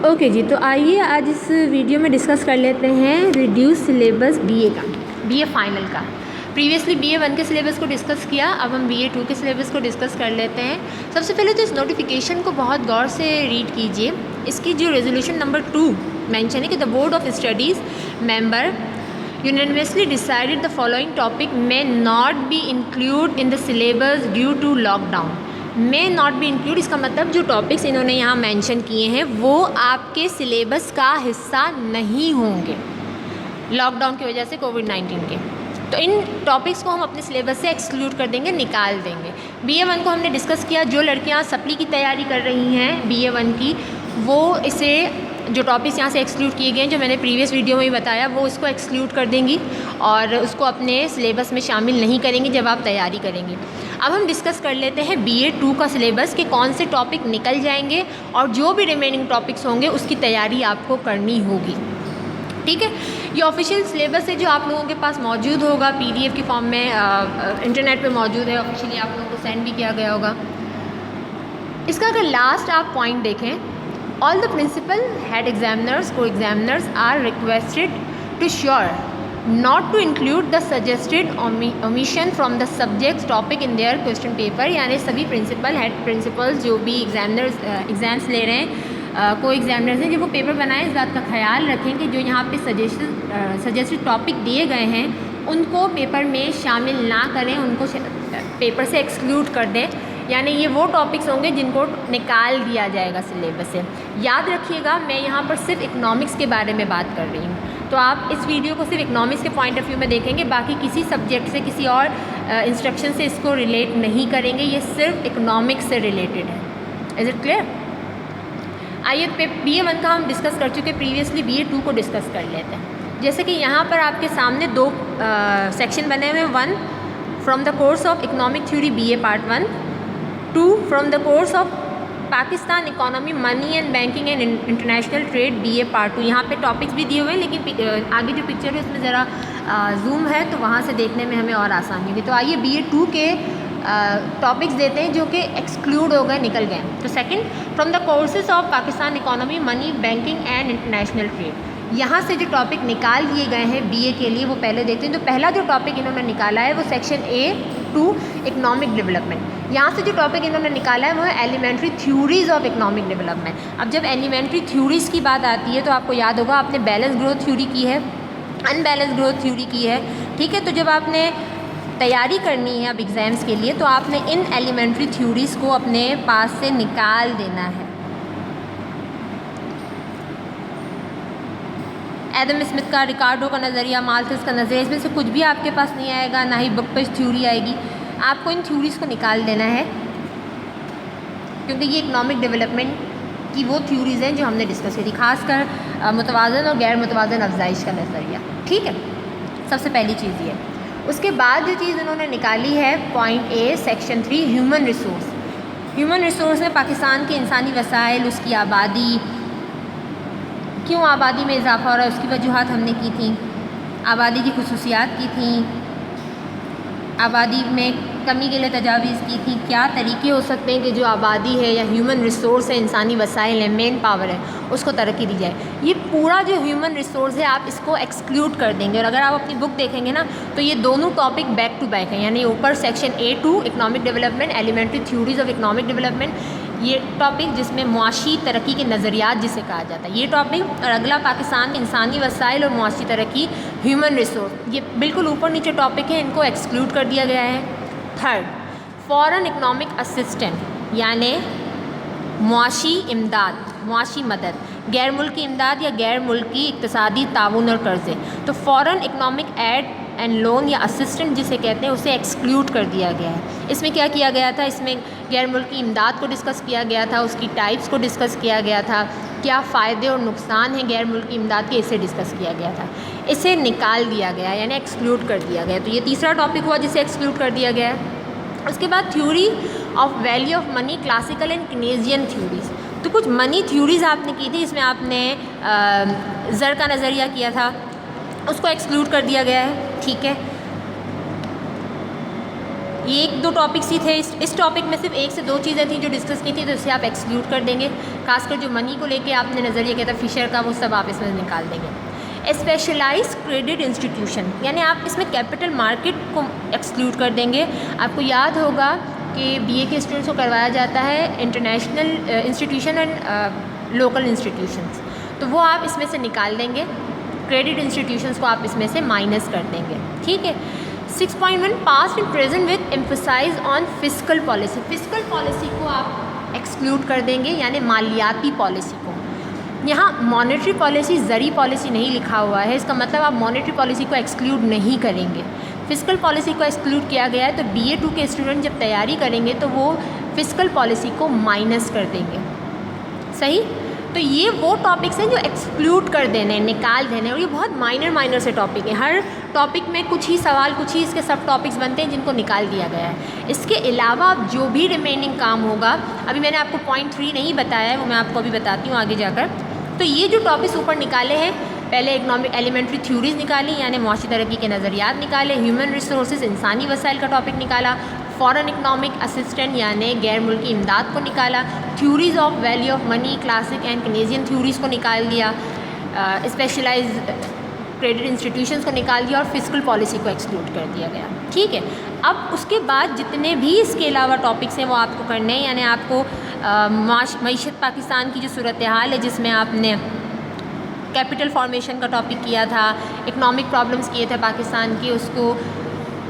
Okay जी, तो आइए आज इस वीडियो में डिस्कस कर लेते हैं रिड्यूस सिलेबस बीए का, बीए फाइनल का। प्रीवियसली बीए 1 के सिलेबस को डिस्कस किया, अब हम बीए 2 के सिलेबस को डिस्कस कर लेते हैं। सबसे पहले तो इस नोटिफिकेशन को बहुत गौर से रीड कीजिए। इसकी जो रेजोल्यूशन नंबर 2 मेंशन है कि the board of studies member unanimously decided the following topic may not be included in the syllabus due to lockdown। may not be include इसका मतलब जो टॉपिक्स इन्होंने यहाँ मेंशन किए हैं वो आपके सिलेबस का हिस्सा नहीं होंगे लॉकडाउन की वजह से, कोविड-19 के। तो इन टॉपिक्स को हम अपने सिलेबस से एक्सक्लूड कर देंगे, निकाल देंगे। बीए 1 को हमने डिस्कस किया। जो लड़कियाँ सप्ली की तैयारी कर रही हैं बीए 1 की, वो इसे जो टॉपिक्स यहाँ से एक्सक्लूड किए गए हैं, जो मैंने प्रीवियस वीडियो में ही बताया, वो उसको एक्सक्लूड कर देंगी और उसको अपने सिलेबस में शामिल नहीं करेंगी जब आप तैयारी करेंगे। अब हम डिस्कस कर लेते हैं बीए 2 का सिलेबस के कौन से टॉपिक निकल जाएंगे और जो भी रिमेनिंग टॉपिक्स होंगे उसकी तैयारी आपको करनी होगी। ठीक है, ये ऑफिशियल सिलेबस है जो आप लोगों के पास मौजूद होगा, पीडीएफ की फॉर्म में इंटरनेट पे मौजूद है, ऑफिशियली आप लोगों को सेंड भी किया गया होगा। इसका अगर लास्ट आप पॉइंट देखें, all the principal head examiners, co-examiners are requested to sure not to include the suggested omission from the subjects topic in their question paper। यानी सभी प्रिंसिपल हेड प्रिंसिपल्स जो भी एग्जामिनर्स एग्ज़ाम्स ले रहे हैं, को एग्जामिनर्स हैं, जब वो पेपर बनाएं, इस बात का ख्याल रखें कि जो यहाँ पे सजेस्टेड टॉपिक दिए गए हैं उनको पेपर में शामिल ना करें, उनको पेपर से एक्सक्लूड कर दें। यानी ये वो टॉपिक्स होंगे जिनको निकाल दिया जाएगा सिलेबस से। याद रखिएगा, मैं यहाँ पर सिर्फ इकोनॉमिक्स के बारे में बात कर रही हूँ, तो आप इस वीडियो को सिर्फ इकोनॉमिक्स के पॉइंट ऑफ व्यू में देखेंगे, बाकी किसी सब्जेक्ट से, किसी और इंस्ट्रक्शन से इसको रिलेट नहीं करेंगे। ये सिर्फ इकोनॉमिक्स से रिलेटेड है। Is it clear? आइए बीए 1 का हम डिस्कस कर चुके, प्रीवियसली बीए 2 को डिस्कस कर लेते हैं। जैसे कि यहाँ पर आपके सामने दो सेक्शन बने हुए हैं। 1 from the course of economic theory BA part 1, 2 from the course of Pakistan economy money and banking and international trade BA part 2। यहाँ पे टॉपिक्स भी दिए हुए हैं, लेकिन आगे जो पिक्चर है उसमें ज़रा जूम है तो वहाँ से देखने में हमें और आसानी होगी। तो आइए बीए 2 के टॉपिक्स देते हैं जो कि एक्सक्लूड हो गए, निकल गए। तो second, from the courses of Pakistan economy money banking and international trade. यहाँ से जो टॉपिक निकाल दिए गए हैं बीए के लिए वो पहले देखते हैं। तो पहला जो टॉपिक इन्होंने निकाला है वो सेक्शन A2 इकोनॉमिक डेवलपमेंट। यहाँ से जो टॉपिक इन्होंने निकाला है वो है elementary theories of economic development. अब जब एलिमेंट्री थ्योरीज की बात आती है तो आपको याद होगा आपने बैलेंस ग्रोथ थ्योरी की है, अनबैलेंस ग्रोथ थ्योरी की है। ठीक है, तो जब आपने तैयारी करनी है अब एग्ज़ाम्स के लिए तो आपने इन एलिमेंट्री थ्योरीज़ को अपने पास से निकाल देना है। एडम स्मिथ का, रिकार्डो का नज़रिया, माल्थस का नज़रिया, इसमें से कुछ भी आपके पास नहीं आएगा, ना ही बुक पेज थ्योरी आएगी। आपको इन थ्योरीज़ को निकाल देना है क्योंकि ये इकोनॉमिक डेवलपमेंट की वो थ्योरीज़ हैं जो हमने डिस्कस की थी, खासकर मुतवाज़न और गैर मुतवाज़न अफजाइश का नज़रिया। ठीक है, सबसे पहली चीज़ ये। उसके बाद जो चीज़ उन्होंने निकाली है point A section 3 human resource. Human resource में पाकिस्तान के इंसानी वसाइल, उसकी आबादी, क्यों आबादी में इजाफा हो रहा है उसकी वजूहात हमने की थी, आबादी की खुसूसियात की थी, आबादी में कमी के लिए तजावीज़ की थी, क्या तरीके हो सकते हैं कि जो आबादी है या ह्यूमन रिसोर्स है, इंसानी वसाइल है, मेन पावर है, उसको तरक्की दी जाए। ये पूरा जो ह्यूमन रिसोर्स है आप इसको एक्सक्लूड कर देंगे। और अगर आप अपनी बुक देखेंगे ना तो ये दोनों टॉपिक बैक टू बैक हैं। यानी ऊपर section A2 economic development, elementary theories of economic development, ये टॉपिक जिसमें मुआशी तरक्की के नज़रियात जिसे कहा जाता है, ये टॉपिक। और अगला पाकिस्तान के इंसानी वसाइल और मुआशी तरक्की, ह्यूमन रिसोर्स, ये बिल्कुल ऊपर नीचे टॉपिक है, इनको एक्सक्लूड कर दिया गया है। थर्ड, फॉरेन इकनॉमिक असिस्टेंट यानि मुआशी इमदाद, मुआशी मदद, गैर मुल्की इमदाद या गैर मुल्की इक़्तिसादी ताउन और कर्ज़े। तो foreign economic aid and loan या असिस्टेंट जिसे कहते हैं उसे एक्सक्लूड कर दिया गया है। इसमें क्या किया गया था, इसमें गैर मुल्की इमदाद को डिस्कस किया गया था, उसकी टाइप्स को डिस्कस किया गया था, क्या फ़ायदे और नुकसान हैं गैर मुल्की इमदाद के, इसे डिस्कस किया गया था। इसे निकाल दिया गया यानी एक्सक्लूड कर दिया गया। तो ये तीसरा टॉपिक हुआ जिसे एक्सक्लूड कर दिया गया है। उसके बाद theory of value of money, classical and Keynesian theories. तो कुछ मनी थ्योरीज़ आपने की थी, इसमें आपने ज़र का नज़रिया किया था, उसको एक्सक्लूड कर दिया गया है। ठीक है, ये 1-2 टॉपिक्स ही थे। इस टॉपिक में सिर्फ 1 से 2 चीज़ें थी जो डिस्कस की थी, तो इसे आप एक्सक्लूड कर देंगे। खासकर जो मनी को लेके आपने नज़रिया किया था फिशर का, वो सब आप इसमें निकाल देंगे। स्पेशलाइज्ड क्रेडिट इंस्टीट्यूशन, यानी आप इसमें कैपिटल मार्केट को एक्सक्लूड कर देंगे। आपको याद होगा कि बीए के स्टूडेंट्स को करवाया जाता है international institution and local institutions, तो वो आप इसमें से निकाल देंगे। क्रेडिट इंस्टीट्यूशंस को आप इसमें से माइनस कर देंगे, ठीक है। 6.1 past and present with emphasise on fiscal policy. Fiscal policy को आप एक्सक्लूड कर देंगे, यानी मालियाती पॉलिसी को। यहाँ मॉनेटरी पॉलिसी, ज़री पॉलिसी नहीं लिखा हुआ है, इसका मतलब आप मॉनेटरी पॉलिसी को एक्सक्लूड नहीं करेंगे। फिस्कल पॉलिसी को एक्सक्लूड किया गया है, तो BA2 के स्टूडेंट जब तैयारी करेंगे तो वो फिस्कल पॉलिसी को माइनस कर देंगे, सही। तो ये वो टॉपिक्स हैं जो एक्सक्लूड कर देने, निकाल देने, और ये बहुत माइनर से टॉपिक है। हर टॉपिक में कुछ ही सवाल, कुछ ही इसके सब टॉपिक्स बनते हैं जिनको निकाल दिया गया है। इसके अलावा अब जो भी रिमेनिंग काम होगा, अभी मैंने आपको पॉइंट 3 नहीं बताया है, वो मैं आपको अभी बताती हूँ आगे जाकर। तो ये जो टॉपिक्स ऊपर निकाले हैं, पहले इकनॉमिक एलिमेंट्री थ्योरीज निकाली, यानी मुआशी तरक्की के नज़रियात निकाले। ह्यूमन रिसोर्सेज, इंसानी वसाइल का टॉपिक निकाला। फॉरेन इकनॉमिक असिस्टेंट यानी गैर मुल्की इमदाद को निकाला। Theories of value of money, classic and Keynesian theories को निकाल दिया। स्पेशलाइज क्रेडिट इंस्टीट्यूशंस को निकाल दिया और फिस्कल पॉलिसी को एक्सक्लूड कर दिया गया, ठीक है। अब उसके बाद जितने भी इसके अलावा टॉपिक्स हैं वो आपको करने हैं, यानी आपको मईशत पाकिस्तान की जो सूरत हाल है, जिसमें आपने कैपिटल फॉर्मेशन का टॉपिक किया था, इकनॉमिक प्रॉब्लम्स किए थे पाकिस्तान की,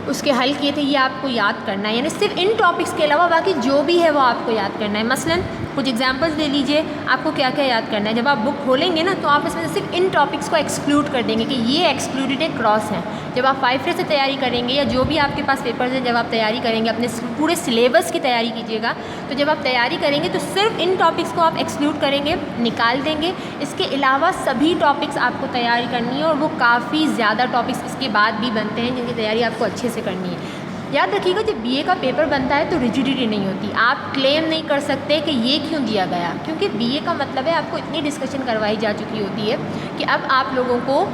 उसके हल किए थे, ये आपको याद करना है। यानी सिर्फ इन टॉपिक्स के अलावा बाकी जो भी है वो आपको याद करना है। मसलन कुछ एग्जांपल्स ले लीजिए, आपको क्या क्या याद करना है। जब आप बुक खोलेंगे ना, तो आप इसमें सिर्फ इन टॉपिक्स को एक्सक्लूड कर देंगे कि ये एक्सक्लूडेड है, क्रॉस है। जब आप 5 से तैयारी करेंगे, या जो भी आपके पास पेपर्स हैं, जब आप तैयारी करेंगे, अपने पूरे सिलेबस की तैयारी कीजिएगा, तो जब आप तैयारी करेंगे तो सिर्फ इन टॉपिक्स को आप एक्सक्लूड करेंगे, निकाल देंगे। इसके अलावा सभी टॉपिक्स आपको तैयारी करनी है, और वो काफ़ी ज़्यादा टॉपिक्स इसके बाद भी बनते हैं जिनकी तैयारी आपको अच्छे से करनी है। याद रखिएगा, जब बीए का पेपर बनता है तो रिजिडिटी नहीं होती। आप क्लेम नहीं कर सकते कि ये क्यों दिया गया, क्योंकि बीए का मतलब है आपको इतनी डिस्कशन करवाई जा चुकी होती है कि अब आप लोगों को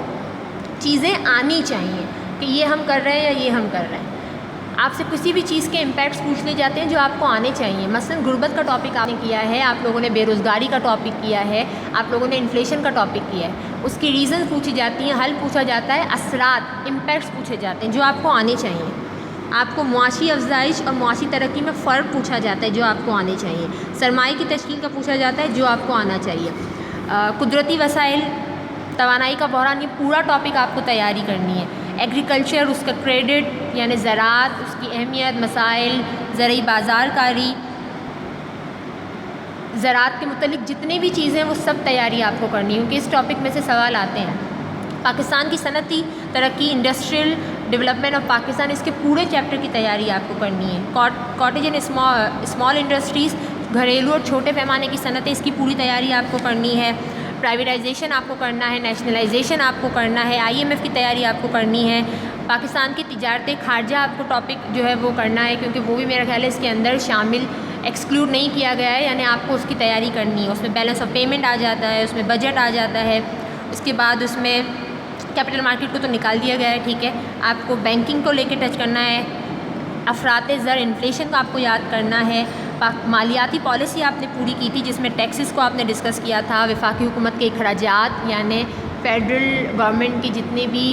चीज़ें आनी चाहिए कि ये हम कर रहे हैं या ये हम कर रहे हैं। आपसे किसी भी चीज़ के इम्पैक्ट्स पूछ लिए जाते हैं जो आपको आने चाहिए। मसलन गुर्बत का टॉपिक आपने किया है, आप लोगों ने बेरोज़गारी का टॉपिक किया है, आप लोगों ने इन्फ्लेशन का टॉपिक किया है, उसकी रीज़न पूछी जाती हैं, हल पूछा जाता है, असरात, इम्पैक्ट्स पूछे जाते हैं जो आपको आने चाहिए। आपको मुआशी अफजाइश और मुआशी तरक्की में फ़र्क पूछा जाता है जो आपको आने चाहिए। सरमाए की तश्कील का पूछा जाता है जो आपको आना चाहिए। कुदरती वसाइल, तवानाई का बहरान, ये पूरा टॉपिक आपको तैयारी करनी है। एग्रीकल्चर, उसका क्रेडिट यानी ज़राअत, उसकी अहमियत, मसाइल, ज़रूरी बाज़ारकारी, ज़राअत के मुतल्लिक जितनी भी चीज़ें हैं वो सब तैयारी आपको करनी है, क्योंकि इस टॉपिक में से सवाल आते हैं। पाकिस्तान की सनती तरक्की, इंडस्ट्रियल डेवलपमेंट ऑफ पाकिस्तान, इसके पूरे चैप्टर की तैयारी आपको करनी है। कॉटेज एंड स्मॉल इंडस्ट्रीज़, घरेलू और छोटे पैमाने की सनतें, इसकी पूरी तैयारी आपको करनी है। प्राइवेटाइजेशन आपको करना है, नेशनलाइजेशन आपको करना है, IMF की तैयारी आपको करनी है। पाकिस्तान की तिजारत खारजा आपको टॉपिक जो है वो करना है, क्योंकि वो भी मेरा ख्याल है इसके अंदर शामिल, एक्सक्लूड नहीं किया गया है, यानी आपको उसकी तैयारी करनी है। उसमें बैलेंस ऑफ पेमेंट आ जाता है, उसमें बजट आ जाता है, उसके बाद उसमें कैपिटल मार्केट को तो निकाल दिया गया है, ठीक है। आपको बैंकिंग को लेके टच करना है, अफरात ज़र, इन्फ्लेशन को आपको याद करना है। मालियाती पॉलिसी आपने पूरी की थी, जिसमें टैक्सेस को आपने डिस्कस किया था, वफाकी हुकूमत के अखराजात यानी फेडरल गवर्नमेंट के जितने भी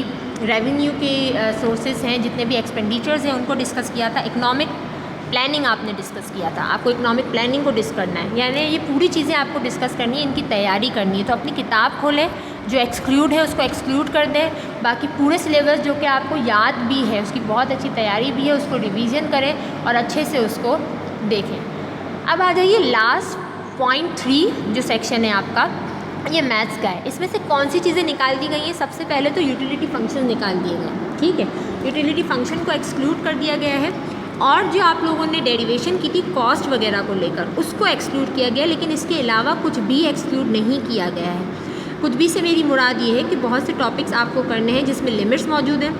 रेवेन्यू के सोर्सेज हैं, जितने भी एक्सपेंडिचर्स हैं, उनको डिस्कस किया था। इकनॉमिक प्लानिंग आपने डिस्कस किया था, आपको इकनॉमिक प्लानिंग को डिस्कस करना है, यानी ये पूरी चीज़ें आपको डिस्कस करनी है, इनकी तैयारी करनी है। तो अपनी किताब खोलें, जो एक्सक्लूड है उसको एक्सक्लूड कर दें, बाकी पूरे सिलेबस जो कि आपको याद भी है, उसकी बहुत अच्छी तैयारी भी है, उसको रिवीजन करें और अच्छे से उसको देखें। अब आ जाइए लास्ट पॉइंट 3 जो सेक्शन है आपका, ये मैथ्स का है। इसमें से कौन सी चीज़ें निकाल दी गई हैं? सबसे पहले तो यूटिलिटी फंक्शन निकाल दिए गए, ठीक है। यूटिलिटी फंक्शन को एक्सक्लूड कर दिया गया है, और जो आप लोगों ने डेरिवेशन की थी कॉस्ट वगैरह को लेकर, उसको एक्सक्लूड किया गया, लेकिन इसके अलावा कुछ भी एक्सक्लूड नहीं किया गया है। कुछ भी से मेरी मुराद ये है कि बहुत से टॉपिक्स आपको करने हैं जिसमें लिमिट्स मौजूद हैं,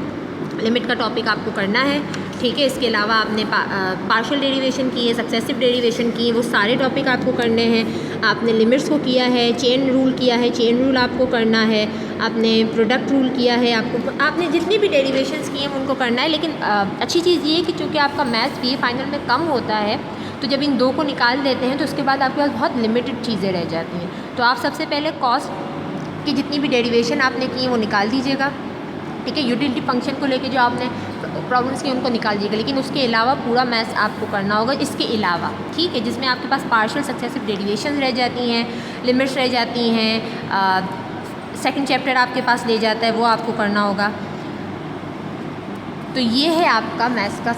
लिमिट का टॉपिक आपको करना है, ठीक है। इसके अलावा आपने पार्शियल डेरिवेशन की है, सक्सेसिव डेरिवेशन की है, वो सारे टॉपिक आपको करने हैं। आपने लिमिट्स को किया है, चेन रूल किया है, चेन रूल आपको करना है, आपने प्रोडक्ट रूल किया है, आपने जितनी भी डेरिवेशंस की हैं उनको करना है। लेकिन अच्छी चीज़ ये है कि चूँकि आपका मैथ्स BA फाइनल में कम होता है, तो जब इन 2 को निकाल देते हैं तो उसके बाद आपके पास बहुत लिमिटेड चीज़ें रह जाती हैं। तो आप सबसे पहले कॉस्ट की जितनी भी डेरिवेशन आपने की है वो निकाल दीजिएगा, ठीक है। यूटिलिटी फंक्शन को लेके जो आपने प्रॉब्लम्स की उनको निकाल दीजिएगा, लेकिन उसके अलावा पूरा मैथ्स आपको करना होगा इसके अलावा, ठीक है, जिसमें आपके पास पार्शियल सक्सेसिव डेरिवेशन रह जाती हैं, लिमिट्स रह जाती हैं, सेकंड चैप्टर आपके पास ले जाता है, वो आपको करना होगा। तो ये है आपका मैथ्स का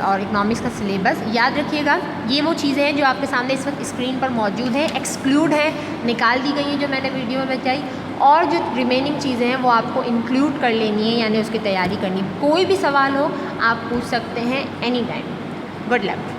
और इकोनॉमिक्स का सिलेबस। याद रखिएगा ये वो चीज़ें हैं जो आपके सामने इस वक्त स्क्रीन पर मौजूद हैं, एक्सक्लूड है, निकाल दी गई हैं जो मैंने वीडियो में बताई, और जो रिमेनिंग चीज़ें हैं वो आपको इंक्लूड कर लेनी है, यानी उसकी तैयारी करनी। कोई भी सवाल हो आप पूछ सकते हैं एनी टाइम। Good luck.